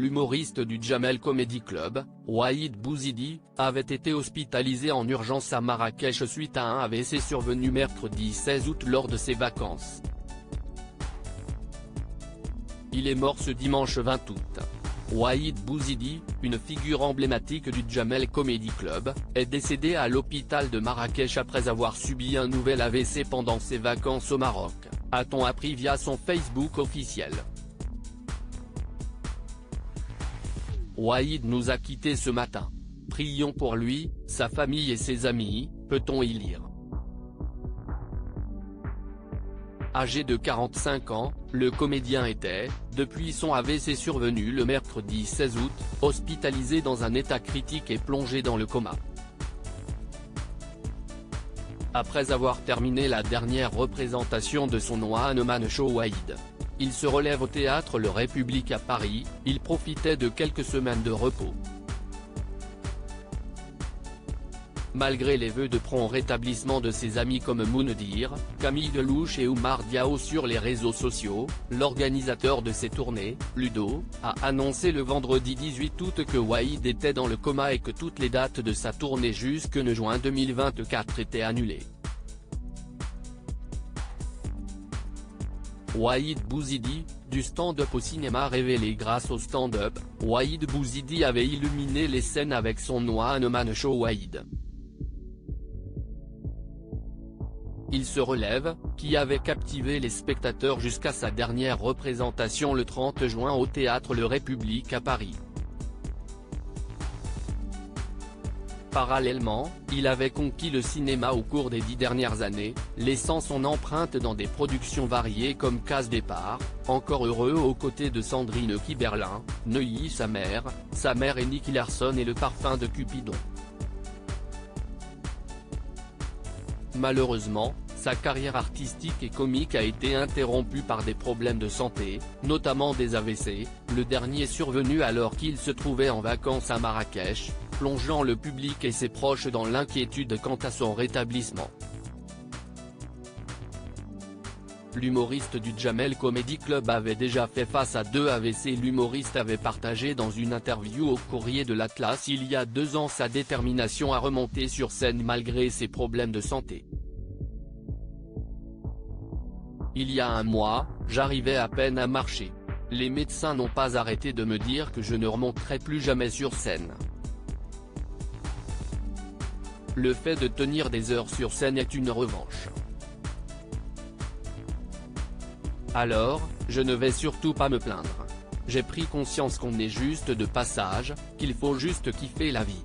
L'humoriste du Jamel Comedy Club, Waheed Bouizidi, avait été hospitalisé en urgence à Marrakech suite à un AVC survenu mercredi 16 août lors de ses vacances. Il est mort ce dimanche 20 août. Waheed Bouizidi, une figure emblématique du Jamel Comedy Club, est décédé à l'hôpital de Marrakech après avoir subi un nouvel AVC pendant ses vacances au Maroc, a-t-on appris via son Facebook officiel. Waheed nous a quittés ce matin. Prions pour lui, sa famille et ses amis, peut-on y lire. Âgé de 45 ans, le comédien était, depuis son AVC survenu le mercredi 16 août, hospitalisé dans un état critique et plongé dans le coma. Après avoir terminé la dernière représentation de son One Man Show Waheed, il se relève au théâtre Le République à Paris. Il profitait de quelques semaines de repos. Malgré les vœux de prompt rétablissement de ses amis comme Moundir, Camille Delouche et Oumar Diao sur les réseaux sociaux, l'organisateur de ses tournées, Ludo, a annoncé le vendredi 18 août que Waheed était dans le coma et que toutes les dates de sa tournée jusque juin 2024 étaient annulées. Waheed Bouizidi, du stand-up au cinéma révélé grâce au stand-up, Waheed Bouizidi avait illuminé les scènes avec son One Man Show Waheed. Il se relève, qui avait captivé les spectateurs jusqu'à sa dernière représentation le 30 juin au théâtre Le République à Paris. Parallèlement, il avait conquis le cinéma au cours des 10 dernières années, laissant son empreinte dans des productions variées comme Case Départ, Encore heureux aux côtés de Sandrine Kiberlin, Neuilly sa mère et Nicky Larson et Le Parfum de Cupidon. Malheureusement, sa carrière artistique et comique a été interrompue par des problèmes de santé, notamment des AVC, le dernier survenu alors qu'il se trouvait en vacances à Marrakech, plongeant le public et ses proches dans l'inquiétude quant à son rétablissement. L'humoriste du Jamel Comedy Club avait déjà fait face à 2 AVC. L'humoriste avait partagé dans une interview au Courrier de l'Atlas il y a 2 ans sa détermination à remonter sur scène malgré ses problèmes de santé. Il y a un mois, j'arrivais à peine à marcher. Les médecins n'ont pas arrêté de me dire que je ne remonterai plus jamais sur scène. Le fait de tenir des heures sur scène est une revanche. Alors, je ne vais surtout pas me plaindre. J'ai pris conscience qu'on est juste de passage, qu'il faut juste kiffer la vie.